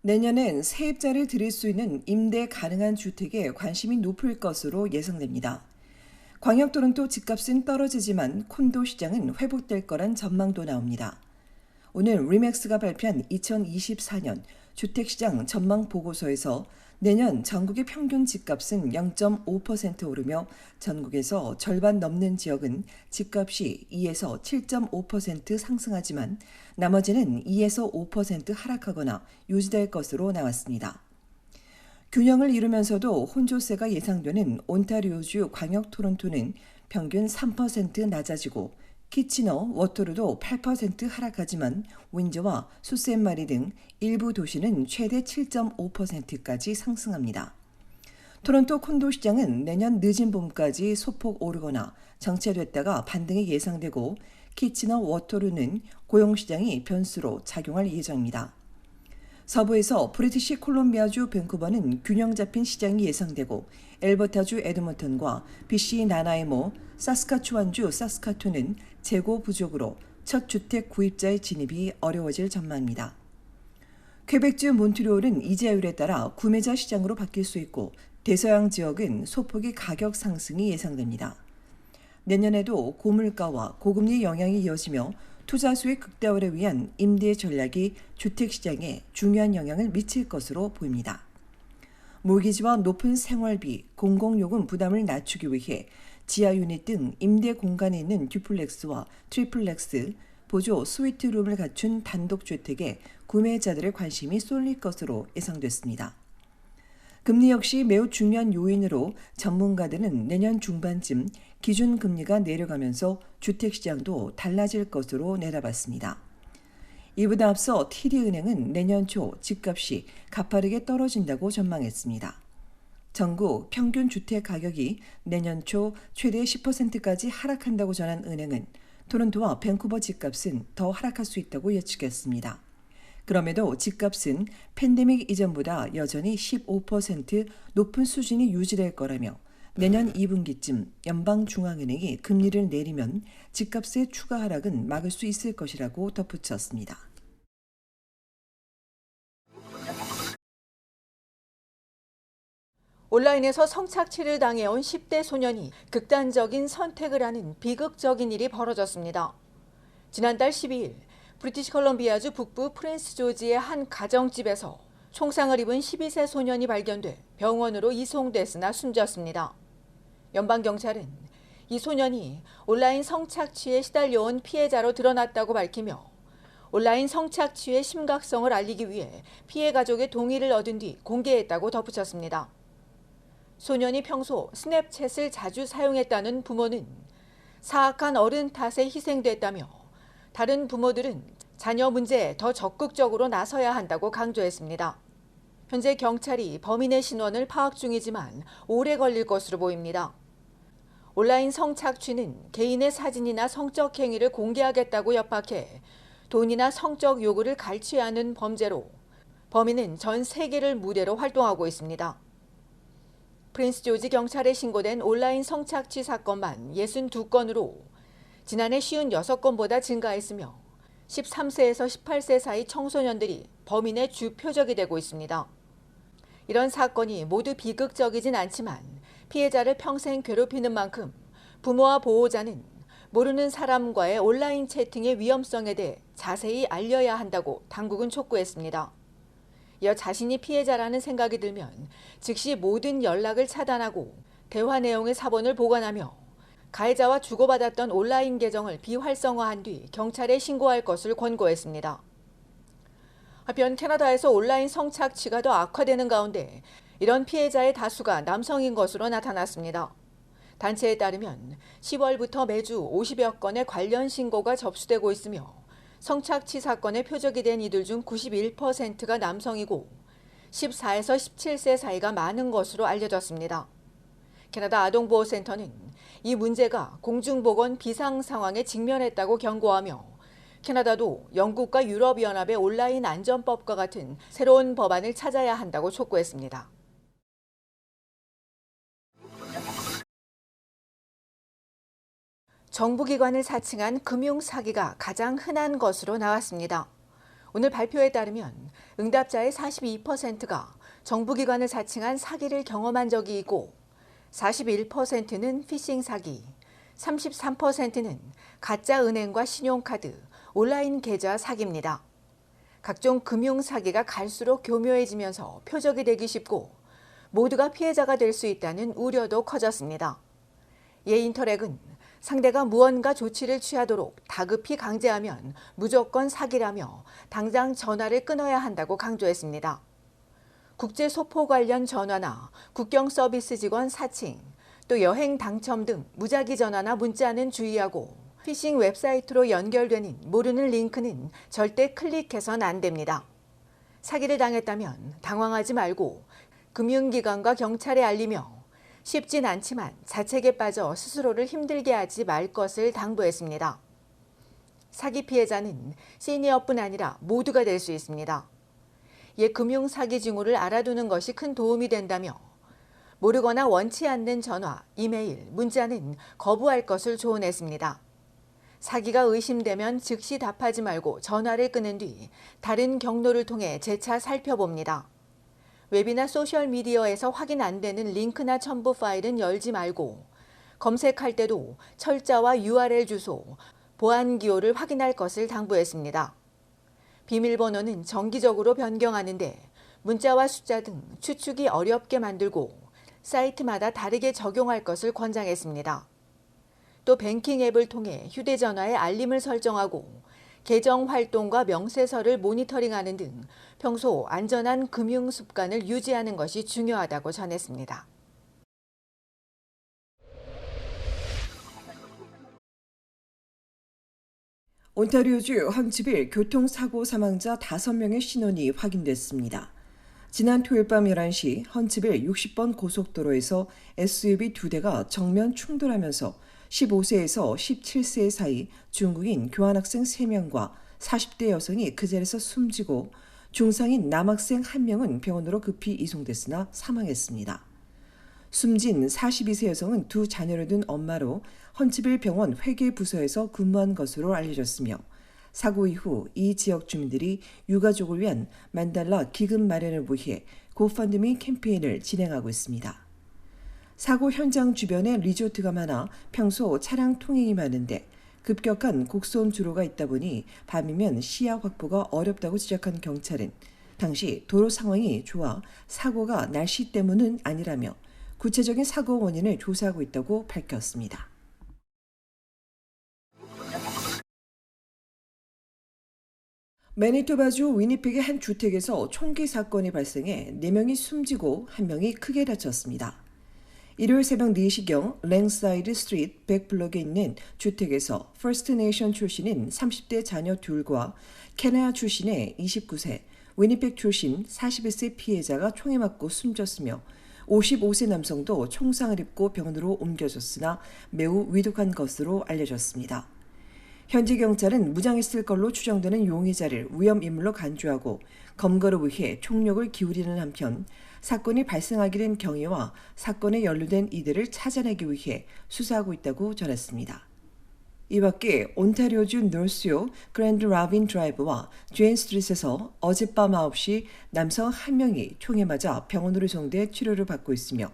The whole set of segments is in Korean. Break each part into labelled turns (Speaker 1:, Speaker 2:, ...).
Speaker 1: 내년엔 세입자를 들일 수 있는 임대 가능한 주택에 관심이 높을 것으로 예상됩니다. 광역토론토 집값은 떨어지지만 콘도 시장은 회복될 거란 전망도 나옵니다. 오늘 리맥스가 발표한 2024년 주택시장 전망 보고서에서 내년 전국의 평균 집값은 0.5% 오르며 전국에서 절반 넘는 지역은 집값이 2에서 7.5% 상승하지만 나머지는 2에서 5% 하락하거나 유지될 것으로 나왔습니다. 균형을 이루면서도 혼조세가 예상되는 온타리오주 광역 토론토는 평균 3% 낮아지고 키치너, 워터루도 8% 하락하지만 윈저와 수세마리 등 일부 도시는 최대 7.5%까지 상승합니다. 토론토 콘도 시장은 내년 늦은 봄까지 소폭 오르거나 정체됐다가 반등이 예상되고 키치너, 워터루는 고용시장이 변수로 작용할 예정입니다. 서부에서 브리티시 콜롬비아주 밴쿠버는 균형 잡힌 시장이 예상되고 엘버타주 에드먼턴과 BC 나나이모, 사스카추완주 사스카툰은 재고 부족으로 첫 주택 구입자의 진입이 어려워질 전망입니다. 퀘벡주 몬트리올은 이자율에 따라 구매자 시장으로 바뀔 수 있고 대서양 지역은 소폭의 가격 상승이 예상됩니다. 내년에도 고물가와 고금리 영향이 이어지며 투자 수의 극대화를 위한 임대 전략이 주택시장에 중요한 영향을 미칠 것으로 보입니다. 모기지와 높은 생활비, 공공요금 부담을 낮추기 위해 지하 유닛 등 임대 공간에 있는 듀플렉스와 트리플렉스, 보조 스위트룸을 갖춘 단독주택에 구매자들의 관심이 쏠릴 것으로 예상됐습니다. 금리 역시 매우 중요한 요인으로 전문가들은 내년 중반쯤 기준금리가 내려가면서 주택시장도 달라질 것으로 내다봤습니다. 이보다 앞서 TD은행은 내년 초 집값이 가파르게 떨어진다고 전망했습니다. 전국 평균 주택 가격이 내년 초 최대 10%까지 하락한다고 전한 은행은 토론토와 밴쿠버 집값은 더 하락할 수 있다고 예측했습니다. 그럼에도 집값은 팬데믹 이전보다 여전히 15% 높은 수준이 유지될 거라며 내년 2분기쯤 연방중앙은행이 금리를 내리면 집값의 추가 하락은 막을 수 있을 것이라고 덧붙였습니다.
Speaker 2: 온라인에서 성착취를 당해온 10대 소년이 극단적인 선택을 하는 비극적인 일이 벌어졌습니다. 지난달 12일 브리티시 컬럼비아주 북부 프린스 조지의 한 가정집에서 총상을 입은 12세 소년이 발견돼 병원으로 이송됐으나 숨졌습니다. 연방경찰은 이 소년이 온라인 성착취에 시달려온 피해자로 드러났다고 밝히며 온라인 성착취의 심각성을 알리기 위해 피해 가족의 동의를 얻은 뒤 공개했다고 덧붙였습니다. 소년이 평소 스냅챗을 자주 사용했다는 부모는 사악한 어른 탓에 희생됐다며 다른 부모들은 자녀 문제에 더 적극적으로 나서야 한다고 강조했습니다. 현재 경찰이 범인의 신원을 파악 중이지만 오래 걸릴 것으로 보입니다. 온라인 성착취는 개인의 사진이나 성적 행위를 공개하겠다고 협박해 돈이나 성적 요구를 갈취하는 범죄로 범인은 전 세계를 무대로 활동하고 있습니다. 프린스 조지 경찰에 신고된 온라인 성착취 사건만 62건으로 지난해 56건보다 증가했으며 13세에서 18세 사이 청소년들이 범인의 주 표적이 되고 있습니다. 이런 사건이 모두 비극적이진 않지만 피해자를 평생 괴롭히는 만큼 부모와 보호자는 모르는 사람과의 온라인 채팅의 위험성에 대해 자세히 알려야 한다고 당국은 촉구했습니다. 이어 자신이 피해자라는 생각이 들면 즉시 모든 연락을 차단하고 대화 내용의 사본을 보관하며 가해자와 주고받았던 온라인 계정을 비활성화한 뒤 경찰에 신고할 것을 권고했습니다. 한편 캐나다에서 온라인 성착취가 더 악화되는 가운데 이런 피해자의 다수가 남성인 것으로 나타났습니다. 단체에 따르면 10월부터 매주 50여 건의 관련 신고가 접수되고 있으며 성착취 사건의 표적이 된 이들 중 91%가 남성이고 14에서 17세 사이가 많은 것으로 알려졌습니다. 캐나다 아동보호센터는 이 문제가 공중보건 비상 상황에 직면했다고 경고하며 캐나다도 영국과 유럽연합의 온라인 안전법과 같은 새로운 법안을 찾아야 한다고 촉구했습니다. 정부기관을 사칭한 금융사기가 가장 흔한 것으로 나왔습니다. 오늘 발표에 따르면 응답자의 42%가 정부기관을 사칭한 사기를 경험한 적이 있고 41%는 피싱 사기, 33%는 가짜 은행과 신용카드, 온라인 계좌 사기입니다. 각종 금융 사기가 갈수록 교묘해지면서 표적이 되기 쉽고 모두가 피해자가 될 수 있다는 우려도 커졌습니다. 예 인터랙은 상대가 무언가 조치를 취하도록 다급히 강제하면 무조건 사기라며 당장 전화를 끊어야 한다고 강조했습니다. 국제 소포 관련 전화나 국경 서비스 직원 사칭, 또 여행 당첨 등 무작위 전화나 문자는 주의하고 피싱 웹사이트로 연결되는 모르는 링크는 절대 클릭해선 안 됩니다. 사기를 당했다면 당황하지 말고 금융기관과 경찰에 알리며 쉽진 않지만 자책에 빠져 스스로를 힘들게 하지 말 것을 당부했습니다. 사기 피해자는 시니어뿐 아니라 모두가 될 수 있습니다. 옛 금융 사기 징후를 알아두는 것이 큰 도움이 된다며 모르거나 원치 않는 전화, 이메일, 문자는 거부할 것을 조언했습니다. 사기가 의심되면 즉시 답하지 말고 전화를 끊은 뒤 다른 경로를 통해 재차 살펴봅니다. 웹이나 소셜미디어에서 확인 안 되는 링크나 첨부 파일은 열지 말고 검색할 때도 철자와 URL 주소, 보안 기호를 확인할 것을 당부했습니다. 비밀번호는 정기적으로 변경하는데 문자와 숫자 등 추측이 어렵게 만들고 사이트마다 다르게 적용할 것을 권장했습니다. 또 뱅킹 앱을 통해 휴대전화에 알림을 설정하고 계정 활동과 명세서를 모니터링하는 등 평소 안전한 금융 습관을 유지하는 것이 중요하다고 전했습니다.
Speaker 1: 온타리오주 헌츠빌 교통사고 사망자 5명의 신원이 확인됐습니다. 지난 토요일 밤 11시 헌츠빌 60번 고속도로에서 SUV 2대가 정면 충돌하면서 15세에서 17세 사이 중국인 교환학생 3명과 40대 여성이 그 자리에서 숨지고 중상인 남학생 1명은 병원으로 급히 이송됐으나 사망했습니다. 숨진 42세 여성은 두 자녀를 둔 엄마로 헌츠빌 병원 회계부서에서 근무한 것으로 알려졌으며 사고 이후 이 지역 주민들이 유가족을 위한 $10,000 기금 마련을 위해 고펀드미 캠페인을 진행하고 있습니다. 사고 현장 주변에 리조트가 많아 평소 차량 통행이 많은데 급격한 곡선 주로가 있다 보니 밤이면 시야 확보가 어렵다고 지적한 경찰은 당시 도로 상황이 좋아 사고가 날씨 때문은 아니라며 구체적인 사고 원인을 조사하고 있다고 밝혔습니다. 매니토바주 위니펙의 한 주택에서 총기 사건이 발생해 4명이 숨지고 1명이 크게 다쳤습니다. 일요일 새벽 4시경 랭사이드 스트리트 100블록에 있는 주택에서 퍼스트 네이션 출신인 30대 자녀 둘과 캐나다 출신의 29세, 위니펙 출신 41세 피해자가 총에 맞고 숨졌으며 55세 남성도 총상을 입고 병원으로 옮겨졌으나 매우 위독한 것으로 알려졌습니다. 현지 경찰은 무장했을 걸로 추정되는 용의자를 위험인물로 간주하고 검거를 위해 총력을 기울이는 한편 사건이 발생하게 된 경위와 사건에 연루된 이들을 찾아내기 위해 수사하고 있다고 전했습니다. 이 밖에 온타리오주 노스요 그랜드 라빈 드라이브와 제인 스트리트에서 어젯밤 9시 남성 1명이 총에 맞아 병원으로 이송돼 치료를 받고 있으며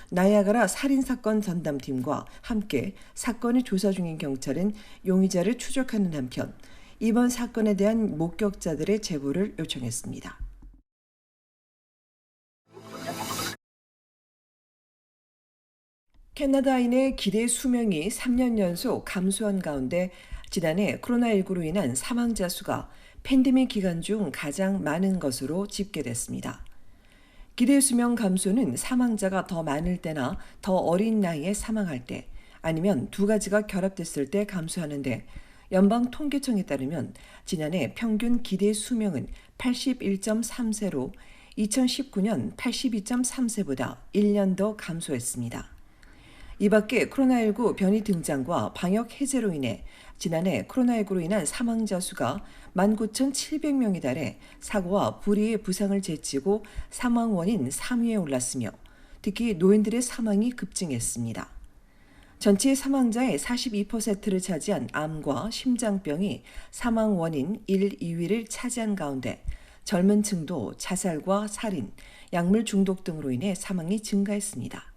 Speaker 1: 나이아가라 살인사건 전담팀과 함께 사건을 조사 중인 경찰은 용의자를 추적하는 한편 이번 사건에 대한 목격자들의 제보를 요청했습니다. 캐나다인의 기대 수명이 3년 연속 감소한 가운데 지난해 코로나19로 인한 사망자 수가 팬데믹 기간 중 가장 많은 것으로 집계됐습니다. 기대 수명 감소는 사망자가 더 많을 때나 더 어린 나이에 사망할 때 아니면 두 가지가 결합됐을 때 감소하는데 연방통계청에 따르면 지난해 평균 기대 수명은 81.3세로 2019년 82.3세보다 1년 더 감소했습니다. 이 밖에 코로나19 변이 등장과 방역 해제로 인해 지난해 코로나19로 인한 사망자 수가 19,700명에 달해 사고와 불의의 부상을 제치고 사망 원인 3위에 올랐으며 특히 노인들의 사망이 급증했습니다. 전체 사망자의 42%를 차지한 암과 심장병이 사망 원인 1, 2위를 차지한 가운데 젊은 층도 자살과 살인, 약물 중독 등으로 인해 사망이 증가했습니다.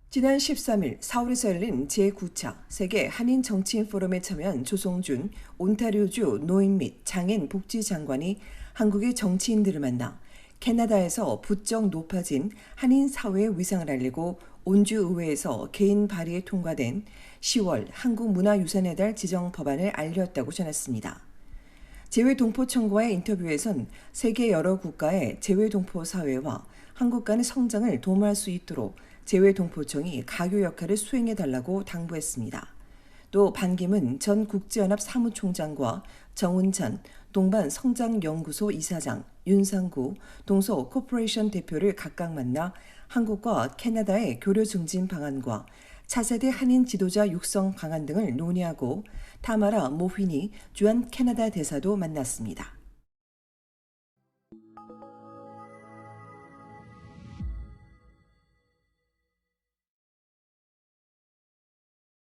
Speaker 1: 지난 13일 서울에서 열린 제9차 세계 한인 정치인 포럼에 참여한 조성준 온타리오주 노인 및 장애인 복지장관이 한국의 정치인들을 만나 캐나다에서 부쩍 높아진 한인 사회의 위상을 알리고 온주의회에서 개인 발의에 통과된 10월 한국문화유산의 달 지정 법안을 알렸다고 전했습니다. 재외동포청과의 인터뷰에선 세계 여러 국가의 재외동포 사회와 한국 간의 성장을 도모할 수 있도록 재외동포청이 가교 역할을 수행해달라고 당부했습니다. 또 반기문 전 국제연합 사무총장과 정운찬 동반성장연구소 이사장, 윤상구 동서 코퍼레이션 대표를 각각 만나 한국과 캐나다의 교류 증진 방안과 차세대 한인 지도자 육성 방안 등을 논의하고 타마라 모휘니 주한 캐나다 대사도 만났습니다.